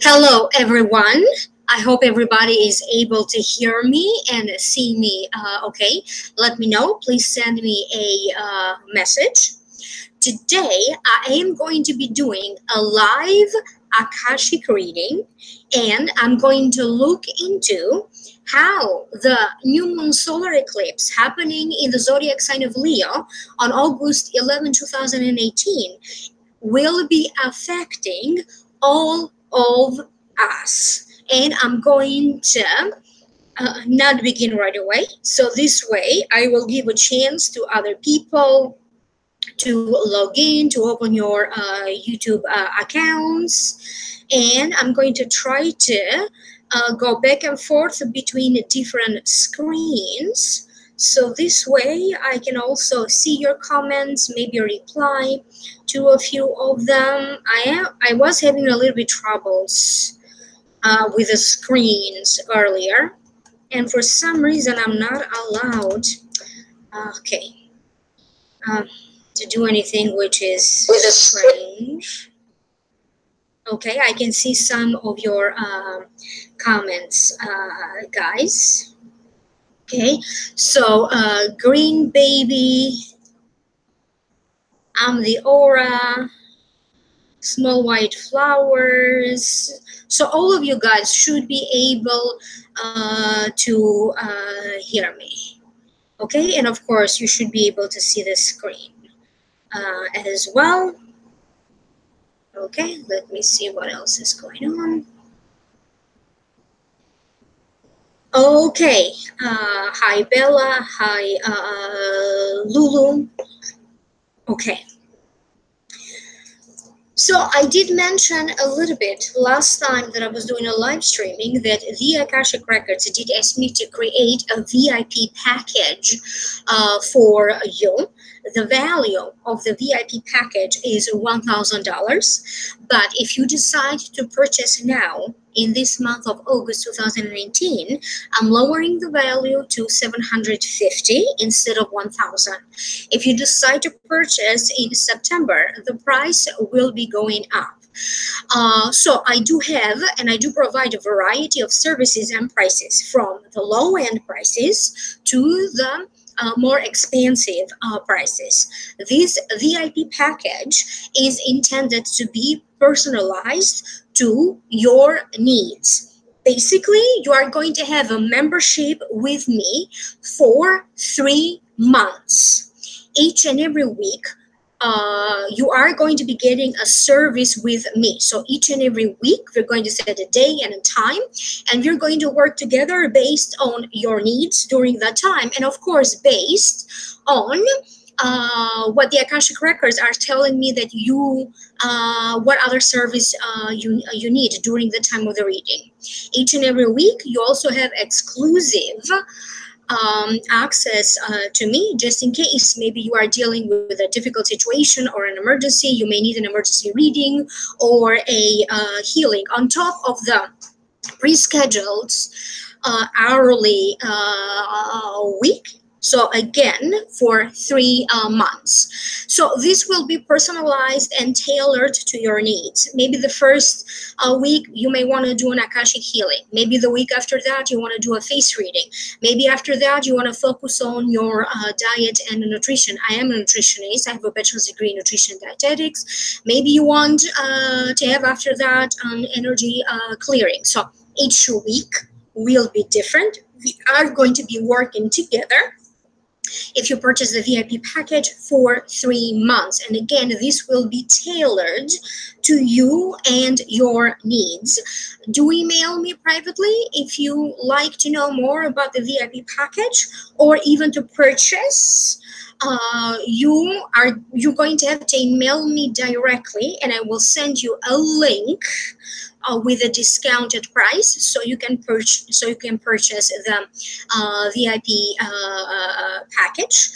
Hello, everyone. I hope everybody is able to hear me and see me. Okay, let me know. Please send me a message. Today, I am going to be doing a live Akashic reading, and I'm going to look into how the new moon solar eclipse happening in the zodiac sign of Leo on August 11, 2018 will be affecting all of us. And I'm going to not begin right away. So this way, I will give a chance to other people to log in, to open your YouTube accounts. And I'm going to try to go back and forth between different screens. So this way, I can also see your comments, maybe reply to a few of them. I was having a little bit troubles with the screens earlier, and for some reason I'm not allowed to do anything, which is strange. Okay, I can see some of your comments, guys. Okay, so Green Baby, I'm the Aura, Small White Flowers. So all of you guys should be able to hear me. Okay, and of course you should be able to see the screen as well. Okay, let me see what else is going on. Okay, hi Bella, hi Lulu. Okay. So I did mention a little bit last time that I was doing a live streaming that the Akashic Records did ask me to create a VIP package for you. The value of the VIP package is $1,000, but if you decide to purchase now in this month of August 2019, I'm lowering the value to $750 instead of $1,000. If you decide to purchase in September, the price will be going up. So I do have and I do provide a variety of services and prices, from the low-end prices to the more expensive prices. This VIP package is intended to be personalized to your needs. Basically, you are going to have a membership with me for 3 months. Each and every week, you are going to be getting a service with me. So each and every week, we're going to set a day and a time, and we're going to work together based on your needs during that time. And of course, based on what the Akashic Records are telling me that you, what other service you need during the time of the reading. Each and every week, you also have exclusive access to me, just in case maybe you are dealing with a difficult situation or an emergency. You may need an emergency reading or a healing on top of the pre-scheduled hourly week. So again, for 3 months. So this will be personalized and tailored to your needs. Maybe the first week you may want to do an Akashic healing. Maybe the week after that you want to do a face reading. Maybe after that you want to focus on your diet and nutrition. I am a nutritionist. I have a bachelor's degree in nutrition dietetics. Maybe you want to have after that energy clearing. So each week will be different. We are going to be working together if you purchase the VIP package for 3 months. And again, this will be tailored to you and your needs. Do email me privately if you like to know more about the VIP package, or even to purchase. You're going to have to email me directly, and I will send you a link with a discounted price, so you can purchase the VIP package.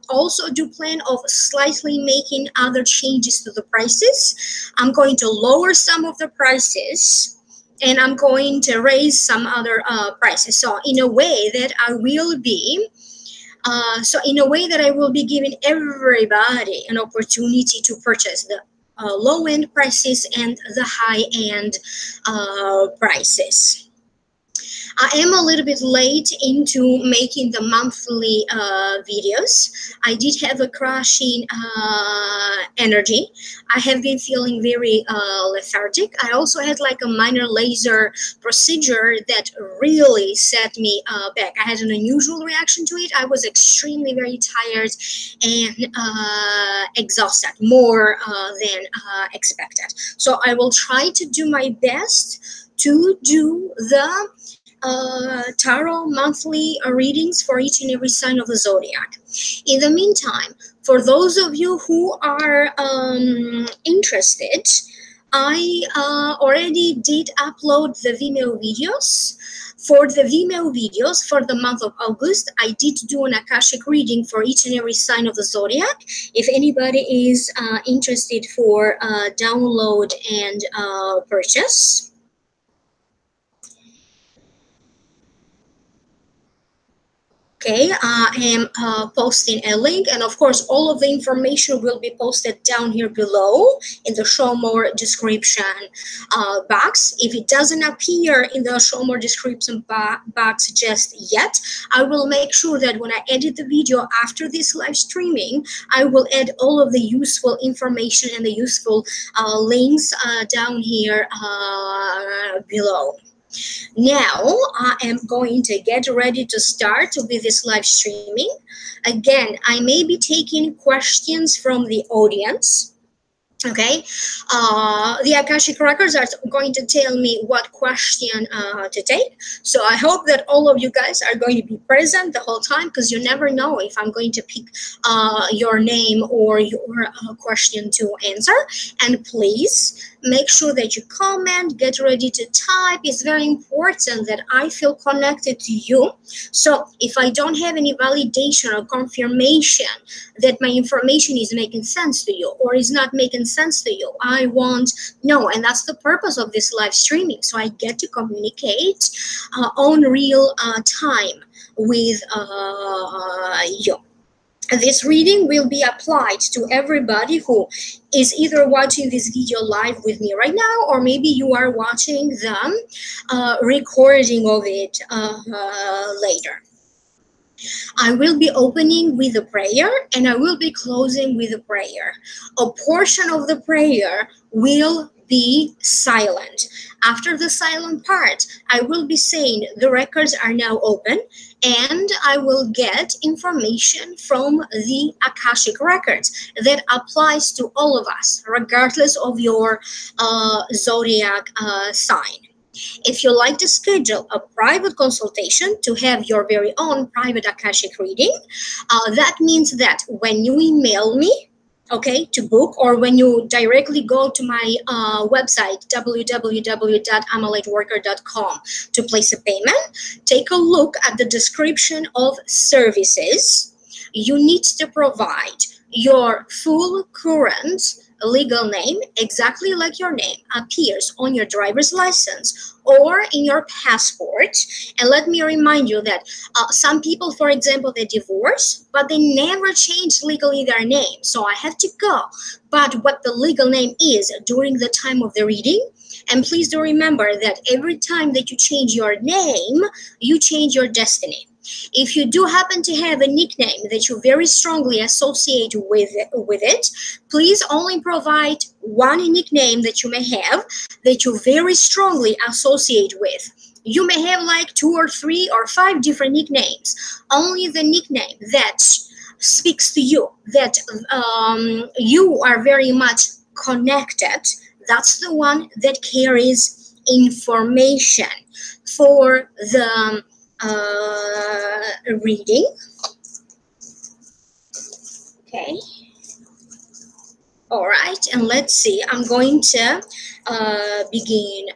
Also do plan of slightly making other changes to the prices. I'm going to lower some of the prices, and I'm going to raise some other prices. So in a way that I will be giving everybody an opportunity to purchase the low-end prices and the high-end prices. I am a little bit late into making the monthly videos. I did have a crashing energy. I have been feeling very lethargic. I also had like a minor laser procedure that really set me back. I had an unusual reaction to it. I was extremely very tired and exhausted, more than expected. So I will try to do my best to do the tarot monthly readings for each and every sign of the zodiac. In the meantime, for those of you who are interested, I already did upload the Vimeo videos. For the Vimeo videos for the month of August, I did do an Akashic reading for each and every sign of the zodiac. If anybody is interested for download and purchase. Okay, I am posting a link, and of course all of the information will be posted down here below in the show more description box. If it doesn't appear in the show more description box just yet, I will make sure that when I edit the video after this live streaming, I will add all of the useful information and the useful links down here below. Now I am going to get ready to start with this live streaming. Again, I may be taking questions from the audience. Okay, the Akashic records are going to tell me what question to take. So I hope that all of you guys are going to be present the whole time, because you never know if I'm going to pick your name or your question to answer. And please make sure that you comment, get ready to type. It's very important that I feel connected to you. So if I don't have any validation or confirmation that my information is making sense to you or is not making sense to you, I won't know. And that's the purpose of this live streaming. So I get to communicate on real time with you. This reading will be applied to everybody who is either watching this video live with me right now, or maybe you are watching the recording of it later. I will be opening with a prayer and I will be closing with a prayer. A portion of the prayer will be silent. After the silent part, I will be saying the records are now open, and I will get information from the Akashic records that applies to all of us, regardless of your zodiac sign. If you like to schedule a private consultation to have your very own private Akashic reading, that means that when you email me, okay, to book, or when you directly go to my website, www.amalightworker.com, to place a payment, take a look at the description of services. You need to provide your full current legal name, exactly like your name appears on your driver's license or in your passport. And let me remind you that some people, for example, they divorce, but they never change legally their name. So I have to go but what the legal name is during the time of the reading. And please do remember that every time that you change your name, you change your destiny. If you do happen to have a nickname that you very strongly associate with it, please only provide one nickname that you may have that you very strongly associate with. You may have like 2 or 3 or 5 different nicknames. Only the nickname that speaks to you, that you are very much connected, that's the one that carries information for the reading. Okay. All right, and let's see. I'm going to begin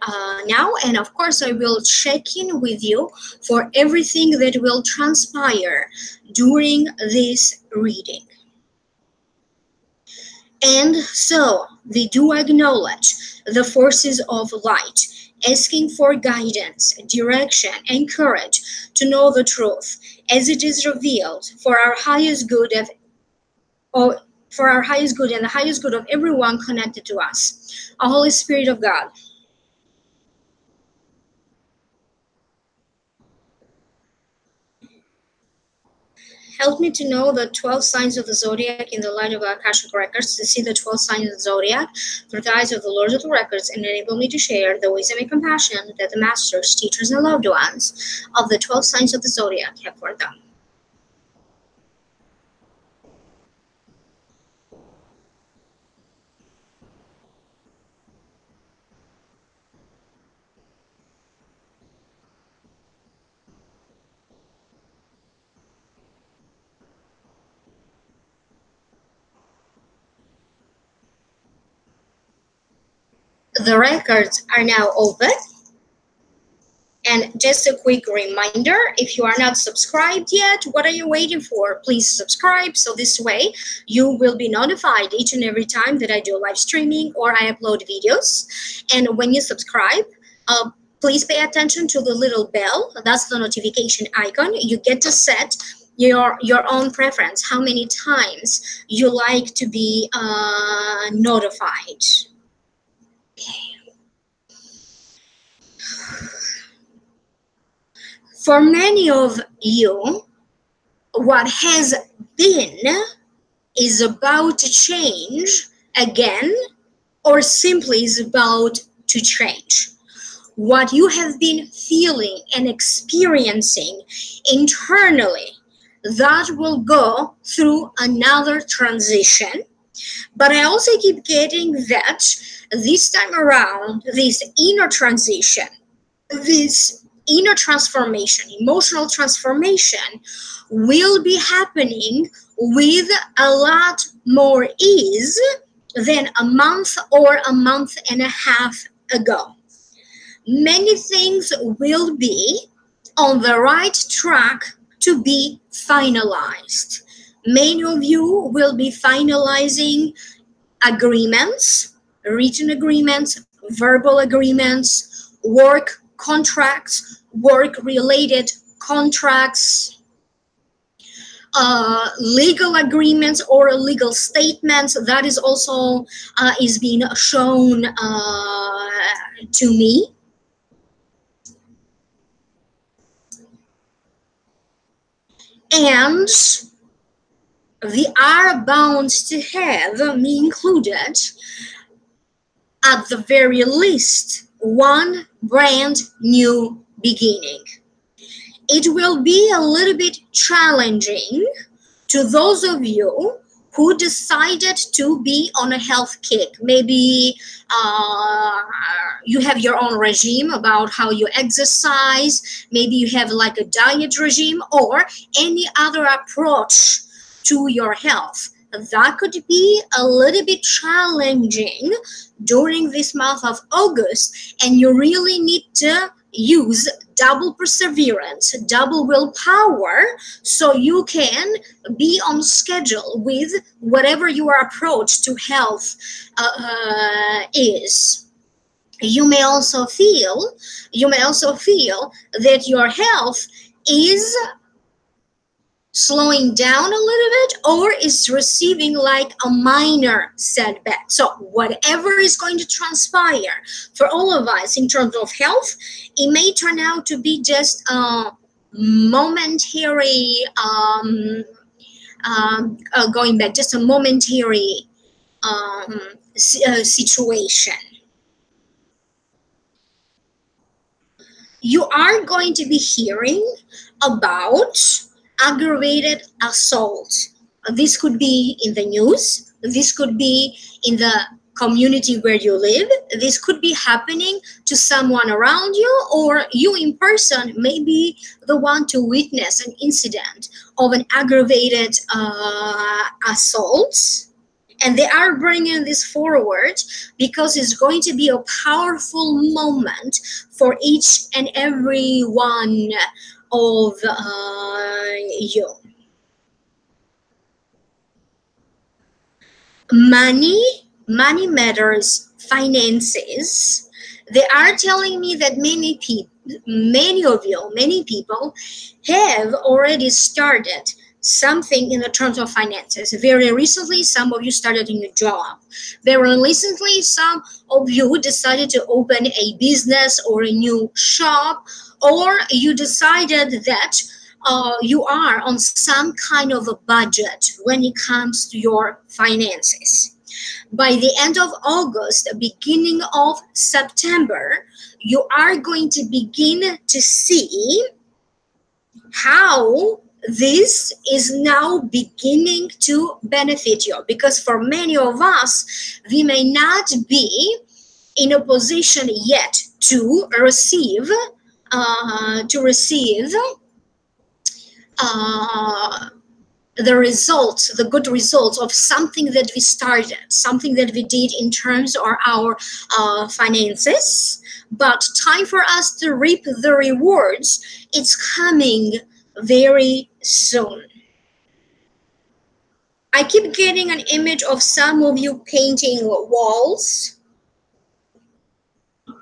now, and of course I will check in with you for everything that will transpire during this reading. And so they do acknowledge the forces of light, asking for guidance, direction, and courage to know the truth as it is revealed for our highest good for our highest good and the highest good of everyone connected to us. A Holy Spirit of God, help me to know the 12 signs of the zodiac in the light of Akashic records, to see the 12 signs of the zodiac through the eyes of the Lord of the records, and enable me to share the wisdom and compassion that the masters, teachers, and loved ones of the 12 signs of the zodiac have for them. The records are now open. And just a quick reminder, if you are not subscribed yet, what are you waiting for? Please subscribe, so this way you will be notified each and every time that I do live streaming or I upload videos. And when you subscribe, please pay attention to the little bell. That's the notification icon. You get to set your own preference, how many times you like to be notified. Okay. For many of you, what has been is about to change again, or simply is about to change. What you have been feeling and experiencing internally, that will go through another transition. But I also keep getting that this time around, this inner transition, this inner transformation, emotional transformation, will be happening with a lot more ease than a month or a month and a half ago. Many things will be on the right track to be finalized. Many of you will be finalizing agreements, written agreements, verbal agreements, work contracts, work-related contracts, legal agreements or legal statements. That is also is being shown to me. And we are bound to have, me included, at the very least, one brand new beginning. It will be a little bit challenging to those of you who decided to be on a health kick. Maybe you have your own regime about how you exercise. Maybe you have like a diet regime or any other approach to your health. That could be a little bit challenging during this month of August, and you really need to use double perseverance, double willpower, so you can be on schedule with whatever your approach to health is. You may also feel that your health is slowing down a little bit or is receiving like a minor setback. So whatever is going to transpire for all of us in terms of health, it may turn out to be just a momentary going back, just a momentary situation. You are going to be hearing about aggravated assault. This could be in the news. This could be in the community where you live. This could be happening to someone around you, or you in person may be the one to witness an incident of an aggravated assault. And they are bringing this forward because it's going to be a powerful moment for each and every one of you. Money matters, finances. They are telling me that many people have already started something in the terms of finances. Very recently, some of you started a new job. Very recently, some of you decided to open a business or a new shop, or you decided that you are on some kind of a budget when it comes to your finances. By the end of August, beginning of September, you are going to begin to see how this is now beginning to benefit you, because for many of us, we may not be in a position yet to receive the results, the good results of something that we started, something that we did in terms of our finances. But time for us to reap the rewards, it's coming very soon. I keep getting an image of some of you painting walls,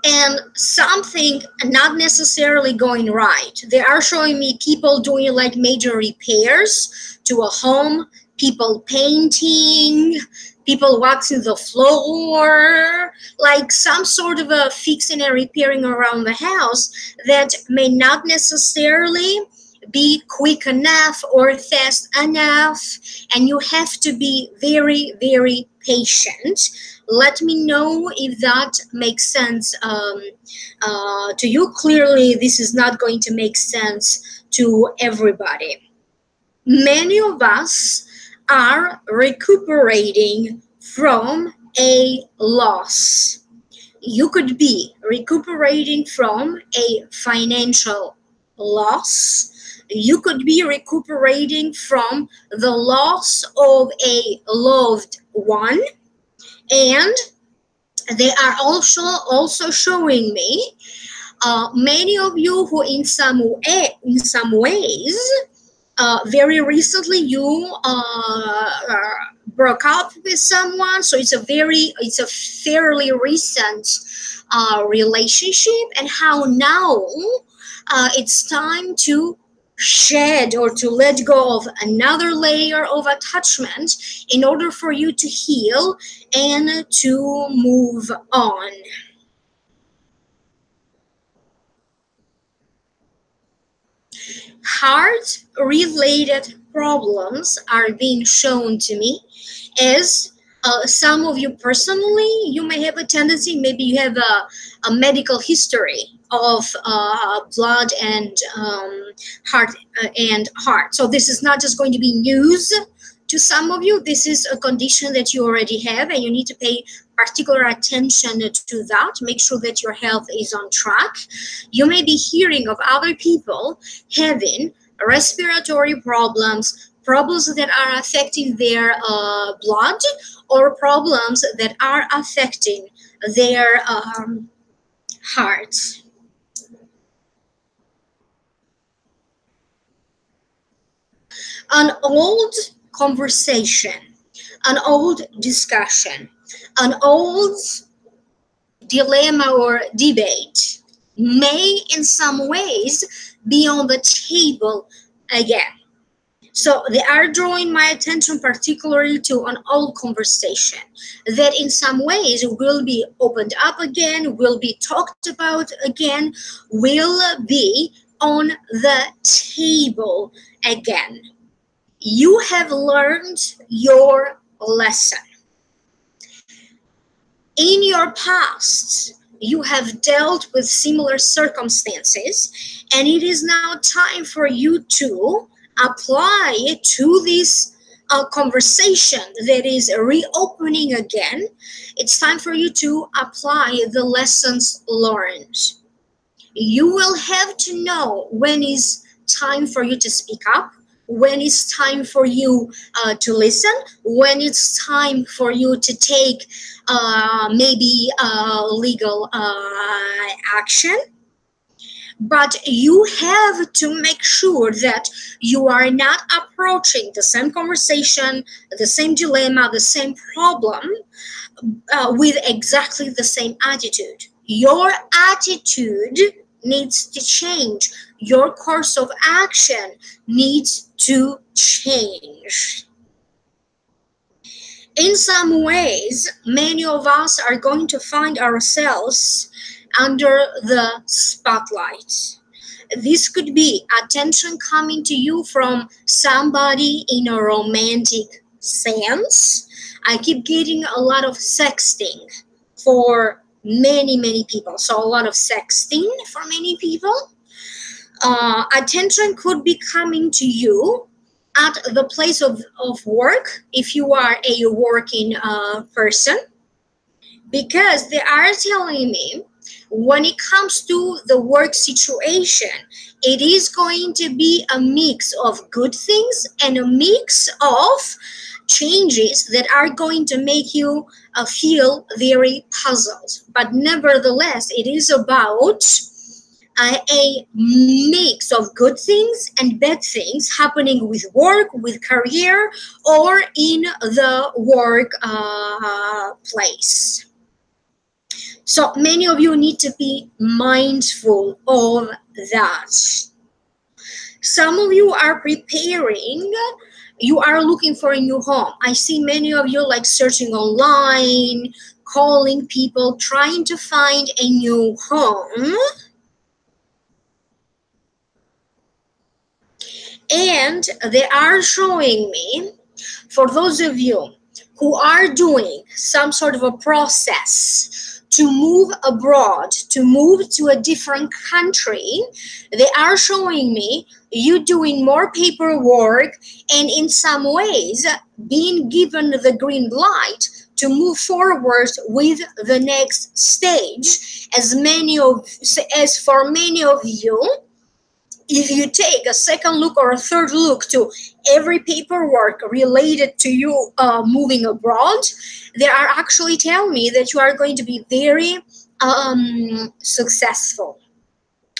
and something not necessarily going right. They are showing me people doing like major repairs to a home, people painting, people waxing the floor, like some sort of a fixing and repairing around the house that may not necessarily be quick enough or fast enough, and you have to be very, very patient. Let me know if that makes sense to you. Clearly, this is not going to make sense to everybody. Many of us are recuperating from a loss. You could be recuperating from a financial loss. You could be recuperating from the loss of a loved one. And they are also showing me many of you who in some ways very recently you broke up with someone, so it's a fairly recent relationship, and how now it's time to shed or to let go of another layer of attachment in order for you to heal and to move on. Heart-related problems are being shown to me as some of you personally, you may have a tendency, maybe you have a medical history of blood and heart. So this is not just going to be news to some of you. This is a condition that you already have, and you need to pay particular attention to that. Make sure that your health is on track. You may be hearing of other people having respiratory problems that are affecting their blood, or problems that are affecting their heart. An old conversation, an old discussion, an old dilemma or debate may in some ways be on the table again. So they are drawing my attention particularly to an old conversation that in some ways will be opened up again, will be talked about again, will be on the table again. You have learned your lesson. In your past, you have dealt with similar circumstances, and it is now time for you to apply to this conversation that is reopening again. It's time for you to apply the lessons learned. You will have to know when is time for you to speak up, when it's time for you to listen, when it's time for you to take maybe legal action. But you have to make sure that you are not approaching the same conversation, the same dilemma, the same problem with exactly the same attitude. Your attitude needs to change. Your course of action needs to change. In some ways, many of us are going to find ourselves under the spotlight. This could be attention coming to you from somebody in a romantic sense. I keep getting a lot of sexting for many people. So a lot of sexting for many people. Attention could be coming to you at the place of work if you are a working person, because they are telling me when it comes to the work situation, it is going to be a mix of good things and a mix of changes that are going to make you feel very puzzled. But nevertheless, it is about a mix of good things and bad things happening with work, with career, or in the work place. So many of you need to be mindful of that. Some of you are preparing, you are looking for a new home. I see many of you like searching online, calling people, trying to find a new home. And they are showing me, for those of you who are doing some sort of a process to move abroad, to move to a different country, they are showing me you doing more paperwork and in some ways being given the green light to move forward with the next stage. As for many of you, if you take a second look or a third look to every paperwork related to you moving abroad, they are actually telling me that you are going to be very successful.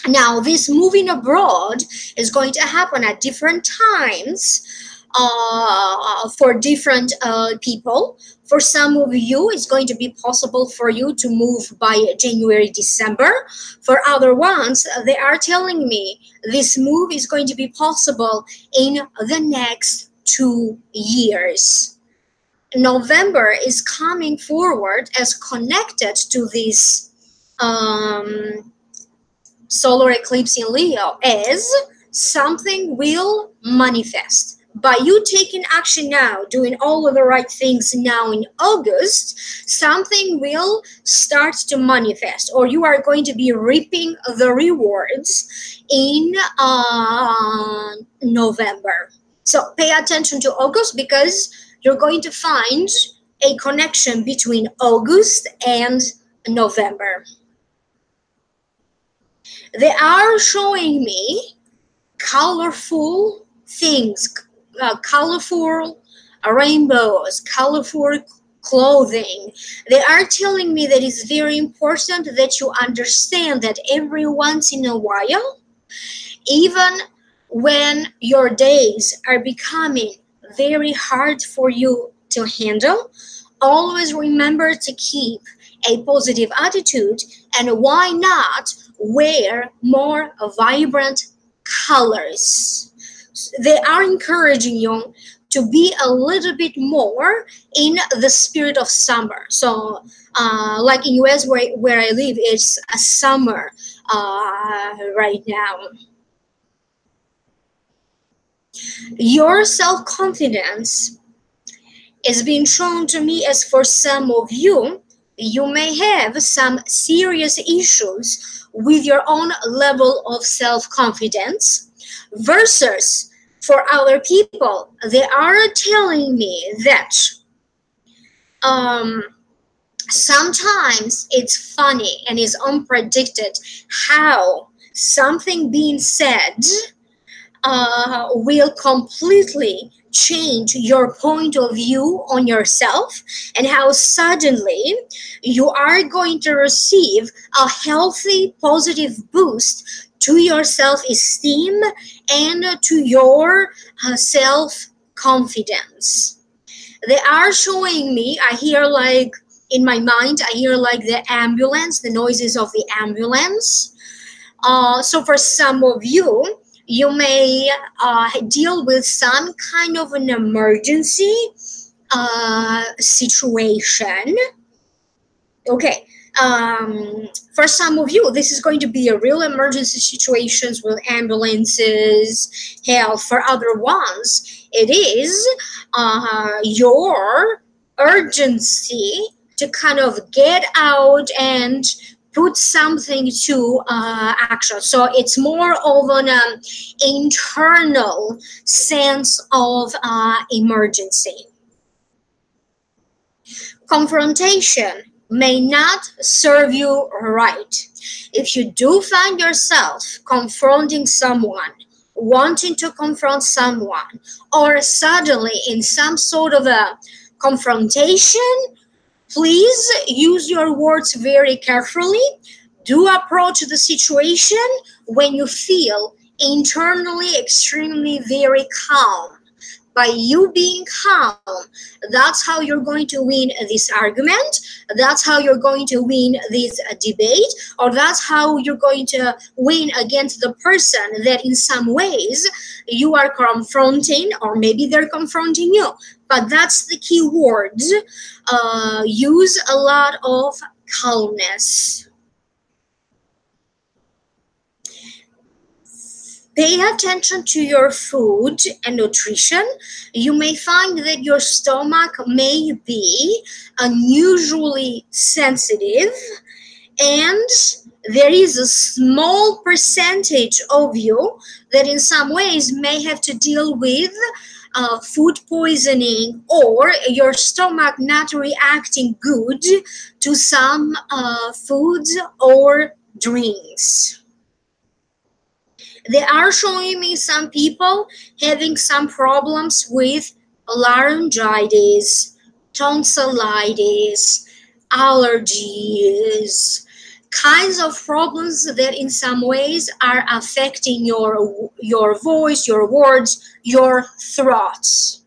Now, this moving abroad is going to happen at different times for different people. For some of you, it's going to be possible for you to move by January, December. For other ones, they are telling me this move is going to be possible in the next 2 years. November is coming forward as connected to this solar eclipse in Leo, as something will manifest. By you taking action now, doing all of the right things now in August, something will start to manifest, or you are going to be reaping the rewards in November. So pay attention to August, because you're going to find a connection between August and November. They are showing me colorful things, colorful rainbows, colorful clothing. They are telling me that it's very important that you understand that every once in a while, even when your days are becoming very hard for you to handle, always remember to keep a positive attitude, and why not wear more vibrant colors. They are encouraging you to be a little bit more in the spirit of summer. So like in US where I live, it's a summer right now. Your self-confidence is being shown to me as, for some of you, you may have some serious issues with your own level of self-confidence, versus for other people, they are telling me that sometimes it's funny and is unpredicted how something being said will completely change your point of view on yourself, and how suddenly you are going to receive a healthy, positive boost to your self-esteem and to your self-confidence. They are showing me, I hear like, in my mind, I hear like the ambulance, the noises of the ambulance. So for some of you, you may deal with some kind of an emergency situation. Okay. For some of you, this is going to be a real emergency situations with ambulances, help. For other ones, it is your urgency to kind of get out and put something to action. So it's more of an internal sense of emergency. Confrontation may not serve you right. If you do find yourself confronting someone, wanting to confront someone, or suddenly in some sort of a confrontation, please use your words very carefully. Do approach the situation when you feel internally extremely very calm. By you being calm, that's how you're going to win this argument. That's how you're going to win this debate, or that's how you're going to win against the person that in some ways you are confronting, or maybe they're confronting you. But that's the key word. Use a lot of calmness. Pay attention to your food and nutrition. You may find that your stomach may be unusually sensitive, and there is a small percentage of you that in some ways may have to deal with food poisoning, or your stomach not reacting good to some foods or drinks. They are showing me some people having some problems with laryngitis, tonsillitis, allergies, kinds of problems that in some ways are affecting your voice, your words, your throats.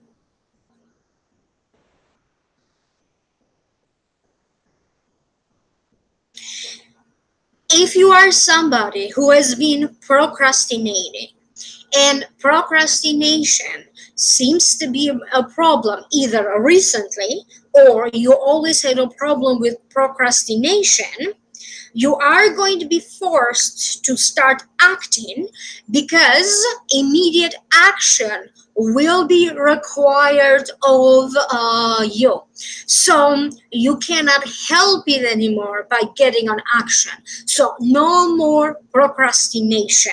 If you are somebody who has been procrastinating, and procrastination seems to be a problem either recently, or you always had a problem with procrastination, you are going to be forced to start acting, because immediate action will be required of you. So you cannot help it anymore by getting on action. So no more procrastination.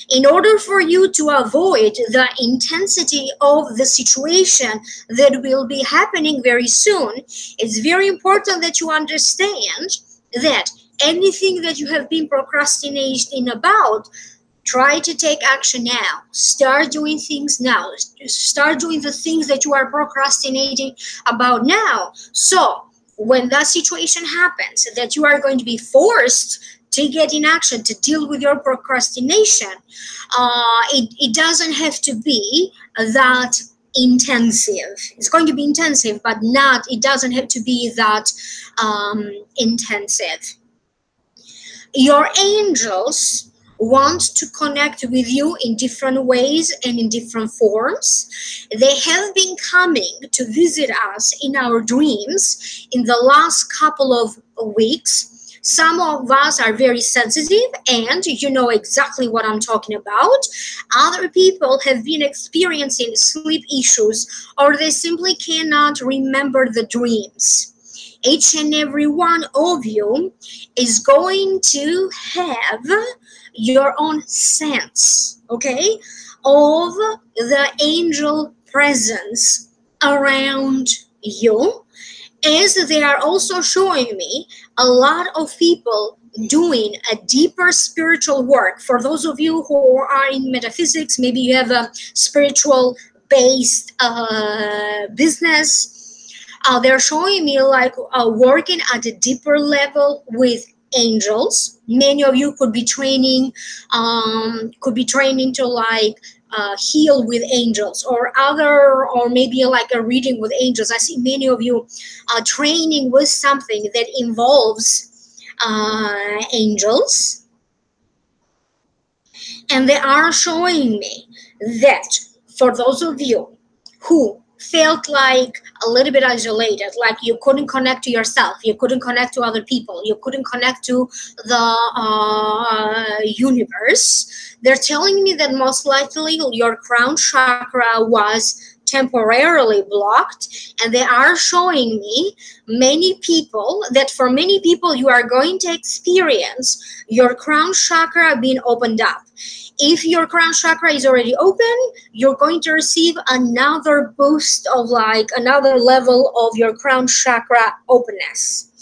In order for you to avoid the intensity of the situation that will be happening very soon, it's very important that you understand that anything that you have been procrastinating about, try to take action now. Start doing things now. Start doing the things that you are procrastinating about now. So when that situation happens, that you are going to be forced to get in action to deal with your procrastination, it doesn't have to be that intensive. It's going to be intensive, but it doesn't have to be that intensive. Your angels want to connect with you in different ways and in different forms. They have been coming to visit us in our dreams in the last couple of weeks. Some of us are very sensitive, and you know exactly what I'm talking about. Other people have been experiencing sleep issues, or they simply cannot remember the dreams. Each and every one of you is going to have your own sense, okay, of the angel presence around you, as they are also showing me a lot of people doing a deeper spiritual work. For those of you who are in metaphysics, maybe you have a spiritual based business. They're showing me like working at a deeper level with angels. Many of you could be training to like heal with angels, or maybe like a reading with angels. I see many of you training with something that involves angels. And they are showing me that for those of you who felt like a little bit isolated, like you couldn't connect to yourself, you couldn't connect to other people, you couldn't connect to the universe, they're telling me that most likely your crown chakra was temporarily blocked, and they are showing me many people that for many people you are going to experience your crown chakra being opened up. If your crown chakra is already open, you're going to receive another boost of like another level of your crown chakra openness.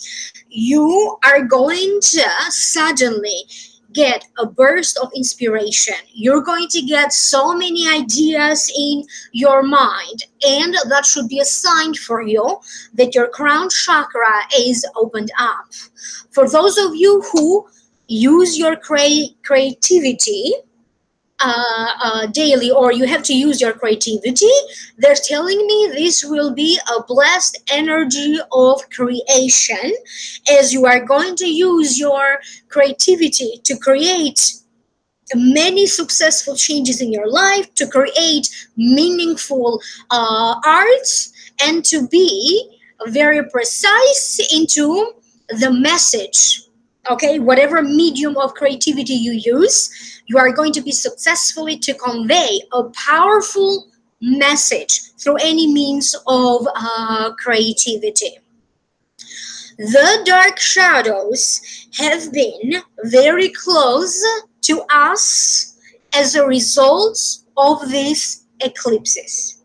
You are going to suddenly get a burst of inspiration. You're going to get so many ideas in your mind, and that should be a sign for you that your crown chakra is opened up. For those of you who use your creativity daily, or you have to use your creativity, they're telling me this will be a blessed energy of creation, as you are going to use your creativity to create many successful changes in your life, to create meaningful arts, and to be very precise into the message. Okay, whatever medium of creativity you use, you are going to be successfully to convey a powerful message through any means of creativity. The dark shadows have been very close to us as a result of these eclipses.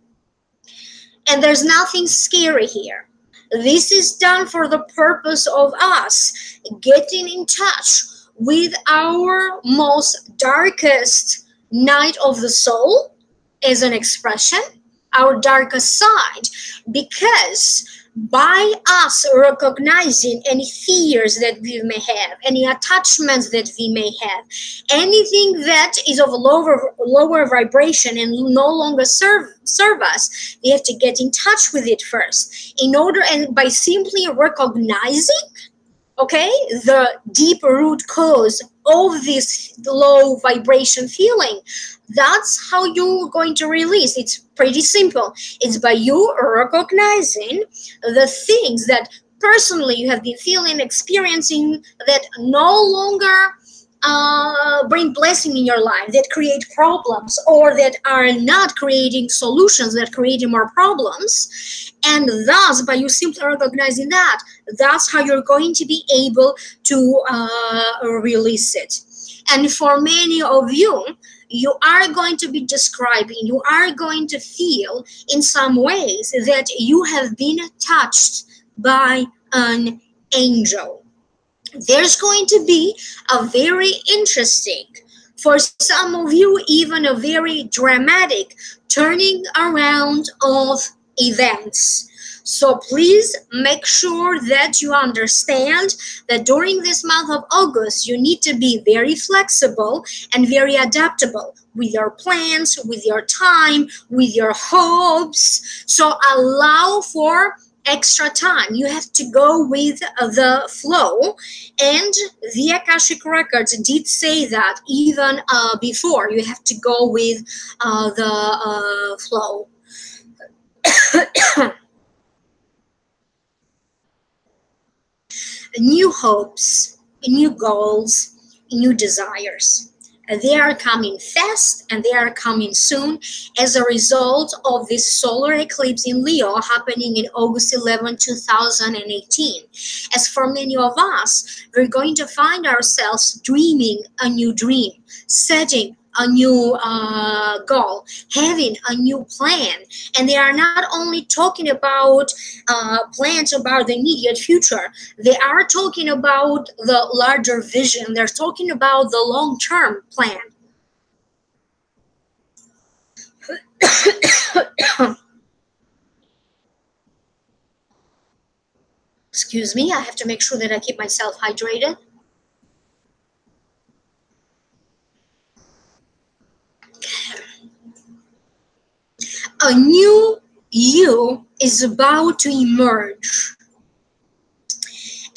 And there's nothing scary here. This is done for the purpose of us getting in touch with our most darkest night of the soul as an expression, our darkest side, because by us recognizing any fears that we may have, any attachments that we may have, anything that is of a lower vibration and no longer serve us, we have to get in touch with it first. In order, and by simply recognizing, okay, the deep root cause of this low vibration feeling, that's how you're going to release. It's pretty simple. It's by you recognizing the things that personally you have been feeling, experiencing, that no longer bring blessing in your life, that create problems, or that are not creating solutions, that create more problems. And thus, by you simply recognizing that, that's how you're going to be able to release it. And for many of you, you are going to be describing, you are going to feel in some ways that you have been touched by an angel. There's going to be a very interesting, for some of you, even a very dramatic turning around of events. So please make sure that you understand that during this month of August, you need to be very flexible and very adaptable with your plans, with your time, with your hopes. So allow for extra time. You have to go with the flow, and the Akashic records did say that even before. You have to go with the flow. New hopes, new goals, new desires. They are coming fast and they are coming soon as a result of this solar eclipse in Leo happening in August 11, 2018. As for many of us, we're going to find ourselves dreaming a new dream, setting a new goal, having a new plan. And they are not only talking about plans about the immediate future, they are talking about the larger vision. They're talking about the long-term plan. Excuse me, I have to make sure that I keep myself hydrated. A new you is about to emerge.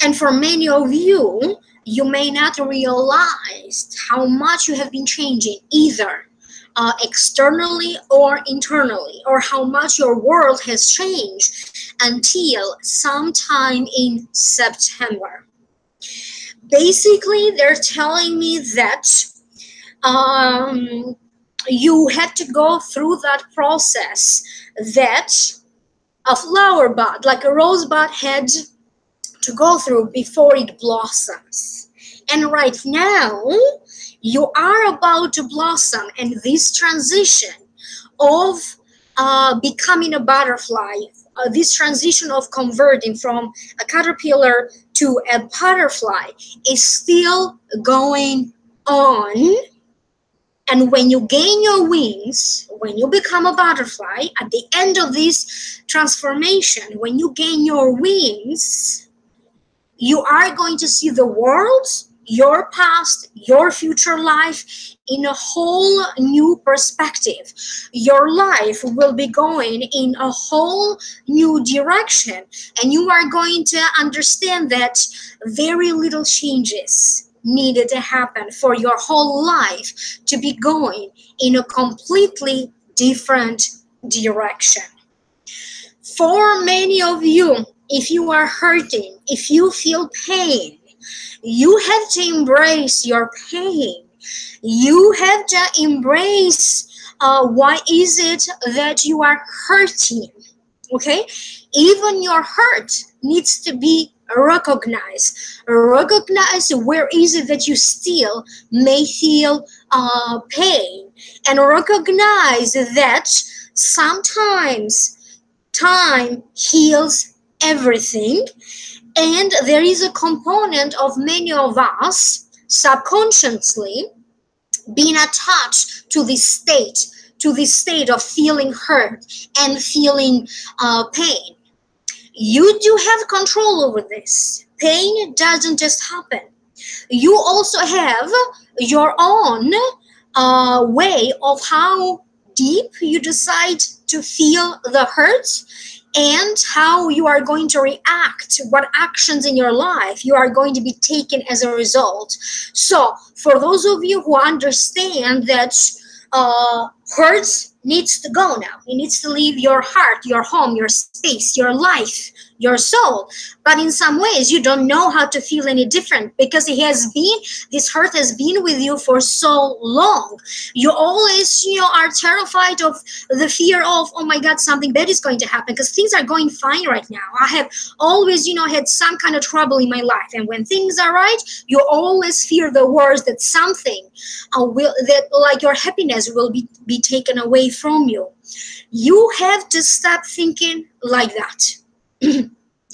And for many of you, you may not realize how much you have been changing, either externally or internally, or how much your world has changed until sometime in September. Basically, they're telling me that you had to go through that process that a flower bud, like a rosebud, had to go through before it blossoms. And right now, you are about to blossom, and this transition of becoming a butterfly, this transition of converting from a caterpillar to a butterfly is still going on. And when you gain your wings, when you become a butterfly, at the end of this transformation, when you gain your wings, you are going to see the world, your past, your future life in a whole new perspective. Your life will be going in a whole new direction, and you are going to understand that very little changes needed to happen for your whole life to be going in a completely different direction. For many of you, if you are hurting, if you feel pain, you have to embrace your pain. You have to embrace why is it that you are hurting, okay? Even your hurt needs to be recognized. Recognize where is it that you still may feel pain, and recognize that sometimes time heals everything. And there is a component of many of us subconsciously being attached to this state of feeling hurt and feeling pain. You do have control over this. Pain doesn't just happen. You also have your own way of how deep you decide to feel the hurt, and how you are going to react, what actions in your life you are going to be taken as a result. So for those of you who understand that hurt needs to go now, it needs to leave your heart, your home, your space, your life, your soul, but in some ways you don't know how to feel any different, because this hurt has been with you for so long. You always are terrified of the fear of, oh my God, something bad is going to happen, because things are going fine right now. I have always had some kind of trouble in my life, and when things are right, you always fear the worst, that something like your happiness will be taken away from you. You have to stop thinking like that.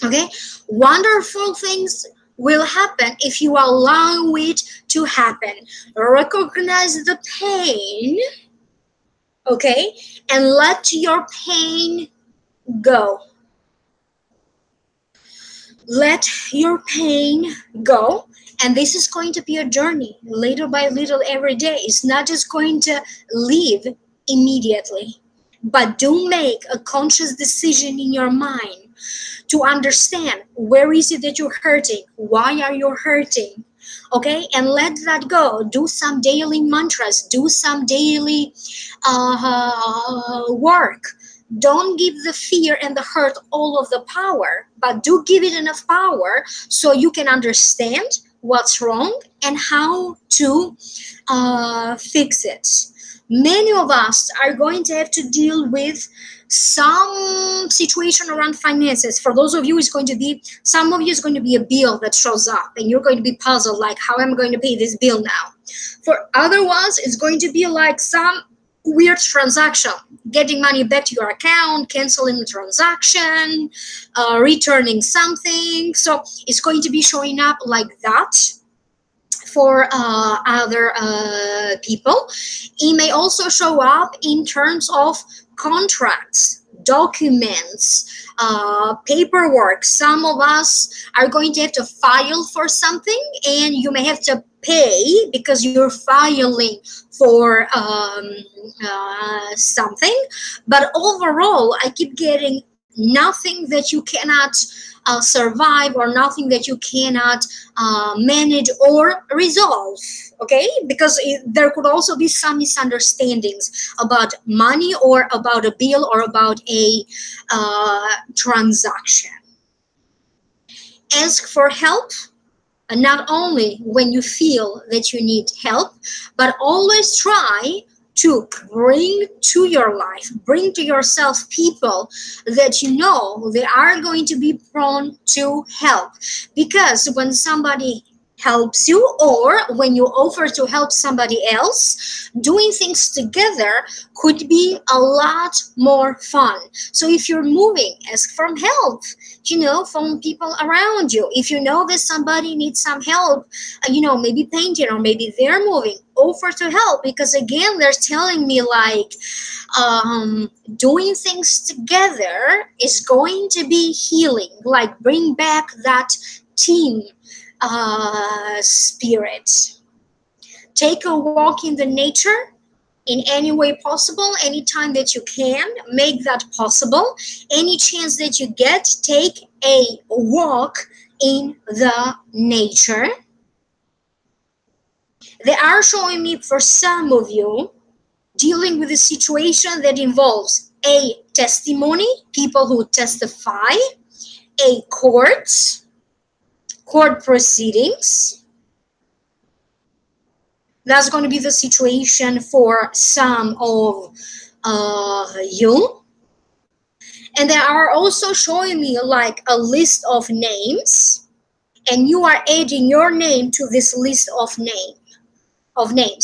Okay, wonderful things will happen if you allow it to happen. Recognize the pain, okay, and let your pain go. Let your pain go. And this is going to be a journey, little by little, every day. It's not just going to leave immediately, but do make a conscious decision in your mind to understand where is it that you're hurting, why are you hurting, okay? And let that go. Do some daily mantras, do some daily work. Don't give the fear and the hurt all of the power, but do give it enough power so you can understand what's wrong and how to fix it. Many of us are going to have to deal with some situation around finances. For those of you, some of you is going to be a bill that shows up, and you're going to be puzzled, like, how am I going to pay this bill now? For other ones, it's going to be like some weird transaction, getting money back to your account, canceling the transaction, returning something. So it's going to be showing up like that for other people. It may also show up in terms of contracts, documents, paperwork. Some of us are going to have to file for something, and you may have to pay because you're filing for something. But overall, I keep getting nothing that you cannot survive, or nothing that you cannot manage or resolve. Okay, because there could also be some misunderstandings about money, or about a bill, or about a transaction. Ask for help, and not only when you feel that you need help, but always try to bring to your life, bring to yourself people that you know they are going to be prone to help. Because when somebody helps you, or when you offer to help somebody else, doing things together could be a lot more fun. So if you're moving, ask for help, you know, from people around you. If you know that somebody needs some help, you know, maybe painting, or maybe they're moving, offer to help. Because again, they're telling me like doing things together is going to be healing, like bring back that team spirit. Take a walk in the nature in any way possible, anytime that you can, make that possible. Any chance that you get, take a walk in the nature. They are showing me, for some of you, dealing with a situation that involves a testimony, people who testify, a court proceedings. That's going to be the situation for some of you. And they are also showing me like a list of names, and you are adding your name to this list of names.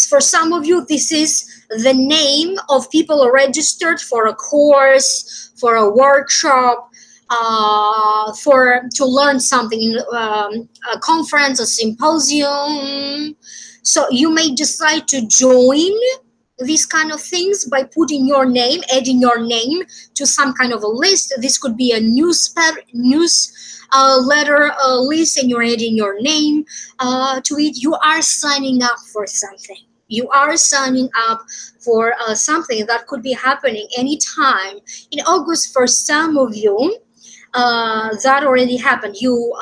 For some of you, this is the name of people registered for a course, for a workshop, to learn something, a conference, a symposium. So you may decide to join these kind of things by putting your name, adding your name to some kind of a list. This could be a newsletter list, and you're adding your name to it. You are signing up for something. You are signing up for something that could be happening anytime in August. For some of you, that already happened. You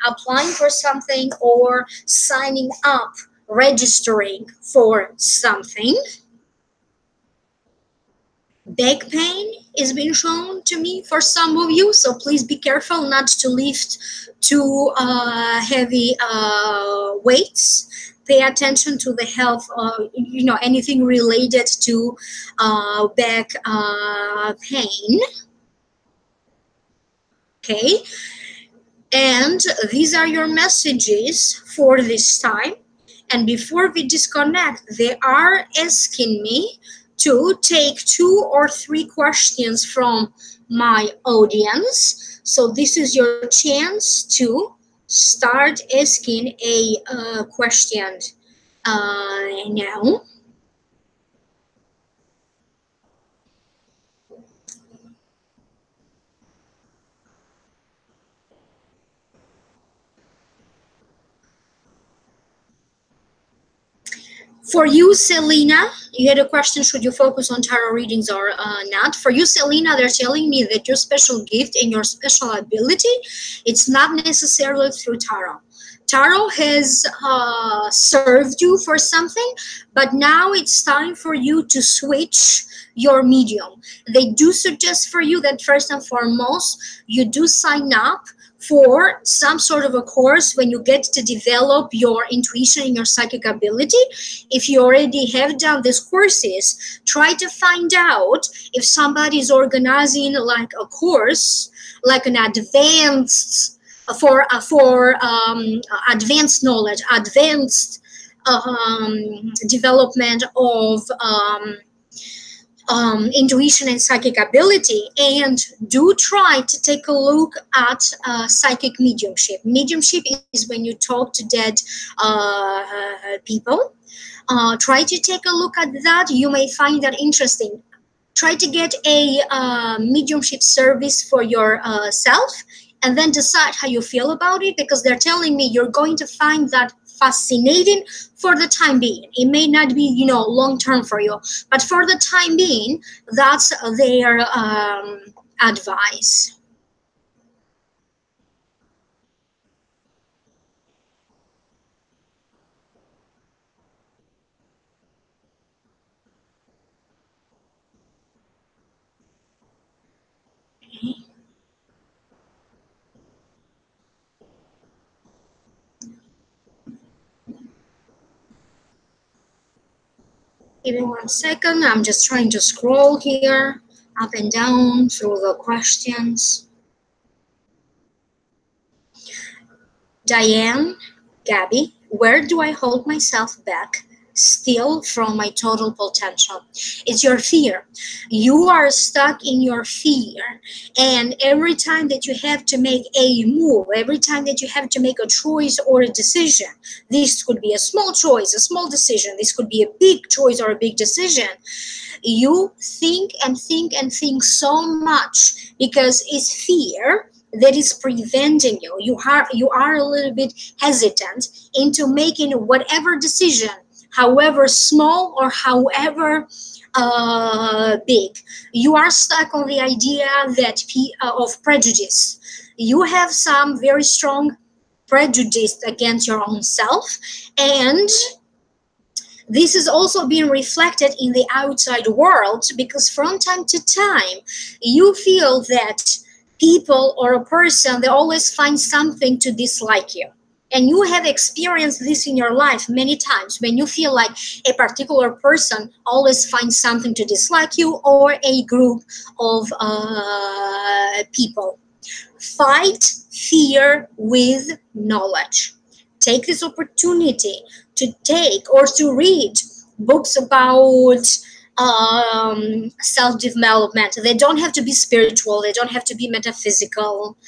applying for something, or signing up, registering for something. Back pain is being shown to me for some of you, so please be careful not to lift too heavy weights. Pay attention to the health, you know, anything related to back pain. Okay, and these are your messages for this time. And before we disconnect, they are asking me to take 2 or 3 questions from my audience. So this is your chance to start asking a question now. For you, Selena, you had a question, should you focus on tarot readings or not? For you, Selena, they're telling me that your special gift and your special ability, it's not necessarily through tarot. Tarot has served you for something, but now it's time for you to switch your medium. They do suggest for you that first and foremost, you do sign up for some sort of a course when you get to develop your intuition and your psychic ability. If you already have done these courses, try to find out if somebody is organizing like a course, like an advanced for advanced knowledge, advanced development of intuition and psychic ability. And do try to take a look at psychic mediumship. Mediumship is when you talk to dead people. Try to take a look at that. You may find that interesting. Try to get a mediumship service for yourself, and then decide how you feel about it, because they're telling me you're going to find that fascinating for the time being. It may not be, you know, long term for you, but for the time being, that's their advice. Give me 1 second. I'm just trying to scroll here up and down through the questions. Diane, Gabby, where do I hold myself back still from my total potential? It's your fear. You are stuck in your fear, and every time that you have to make a move, every time that you have to make a choice or a decision, this could be a small choice, a small decision, this could be a big choice or a big decision, you think and think and think so much because it's fear that is preventing you. You are a little bit hesitant into making whatever decision, however small or however big. You are stuck on the idea that of prejudice. You have some very strong prejudice against your own self, and this is also being reflected in the outside world, because from time to time you feel that people or a person, they always find something to dislike you. And you have experienced this in your life many times, when you feel like a particular person always finds something to dislike you, or a group of people. Fight fear with knowledge. Take this opportunity to take or to read books about self-development. They don't have to be spiritual, they don't have to be metaphysical.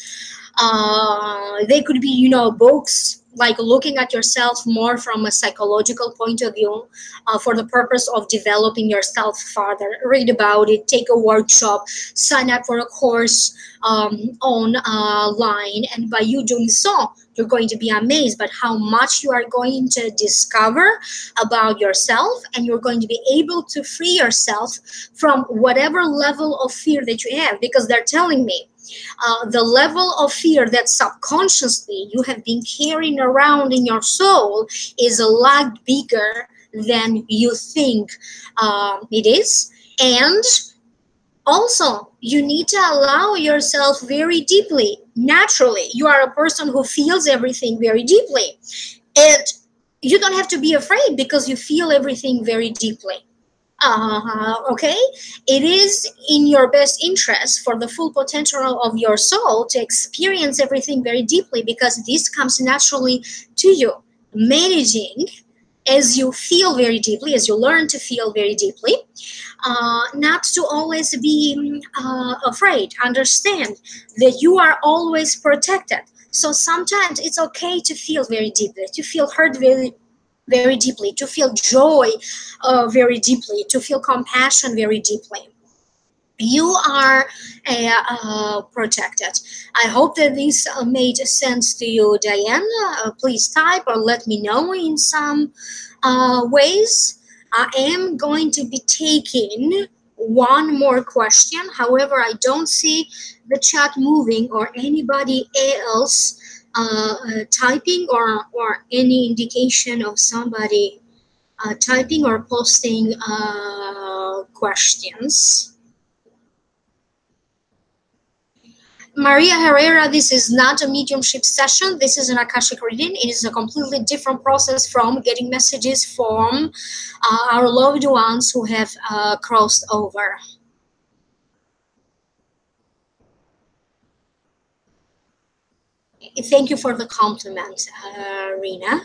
They could be, books like looking at yourself more from a psychological point of view, for the purpose of developing yourself further. Read about it, take a workshop, sign up for a course online, and by you doing so, you're going to be amazed by how much you are going to discover about yourself, and you're going to be able to free yourself from whatever level of fear that you have, because they're telling me the level of fear that subconsciously you have been carrying around in your soul is a lot bigger than you think it is. And also, you need to allow yourself very deeply. Naturally, you are a person who feels everything very deeply. And you don't have to be afraid because you feel everything very deeply. Okay, it is in your best interest for the full potential of your soul to experience everything very deeply, because this comes naturally to you. Managing as you feel very deeply, as you learn to feel very deeply, not to always be afraid. Understand that you are always protected. So sometimes it's okay to feel very deeply, to feel hurt very deeply, to feel joy very deeply, to feel compassion very deeply. You are protected. I hope that this made sense to you, Diane. Please type or let me know in some ways. I am going to be taking one more question. However, I don't see the chat moving or anybody else typing, or any indication of somebody typing or posting questions. Maria Herrera, this is not a mediumship session. This is an Akashic reading. It is a completely different process from getting messages from our loved ones who have crossed over. Thank you for the compliment, Rena.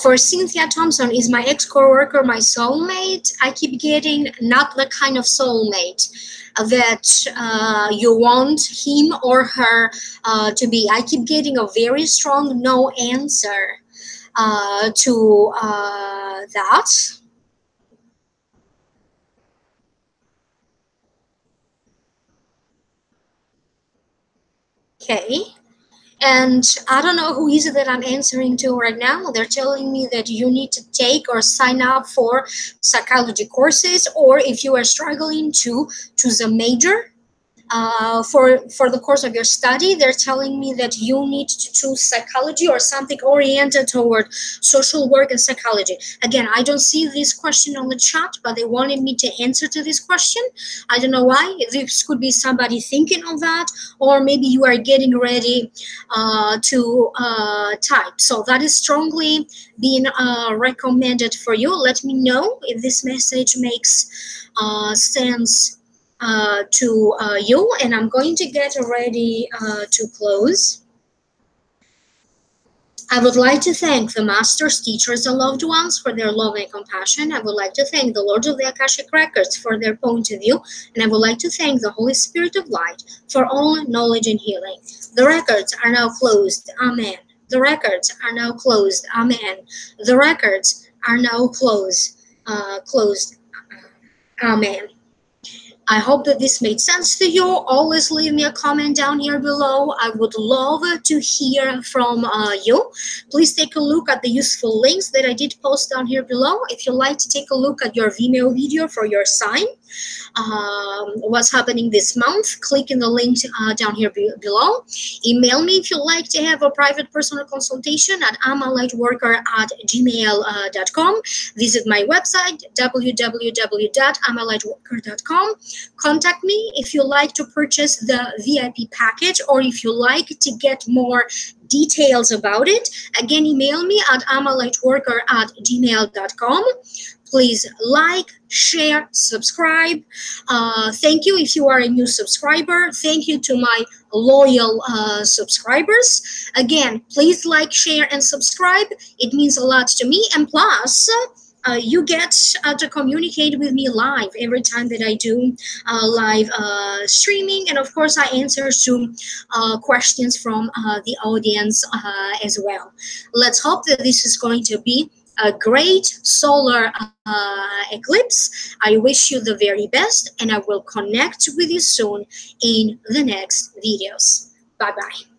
For Cynthia Thompson, is my ex-coworker my soulmate? I keep getting not the kind of soulmate that you want him or her to be. I keep getting a very strong no answer to that. Okay. And I don't know who is it that I'm answering to right now. They're telling me that you need to take or sign up for psychology courses, or if you are struggling to choose a major for the course of your study, they're telling me that you need to choose psychology or something oriented toward social work and psychology. Again, I don't see this question on the chat, but they wanted me to answer to this question. I don't know why. This could be somebody thinking on that, or maybe you are getting ready to type. So that is strongly being recommended for you. Let me know if this message makes sense to you, and I'm going to get ready to close. I would like to thank the masters, teachers, and loved ones for their love and compassion. I would like to thank the Lords of the Akashic Records for their point of view, and I would like to thank the Holy Spirit of Light for all knowledge and healing. The records are now closed. Amen. The records are now closed. Amen. The records are now closed. Closed. Amen. I hope that this made sense to you. Always leave me a comment down here below. I would love to hear from you. Please take a look at the useful links that I did post down here below. If you'd like to take a look at your Vimeo video for your sign, what's happening this month, click in the link down here below. Email me if you'd like to have a private personal consultation at amalightworker@gmail.com. Visit my website, www.amalightworker.com. Contact me if you like to purchase the VIP package, or if you like to get more details about it. Again, email me at amalightworker@gmail.com. Please like, share, subscribe. Thank you if you are a new subscriber. Thank you to my loyal subscribers. Again, please like, share, and subscribe. It means a lot to me. And plus, you get to communicate with me live every time that I do live streaming. And of course, I answer to questions from the audience as well. Let's hope that this is going to be a great solar eclipse. I wish you the very best, and I will connect with you soon in the next videos. Bye-bye.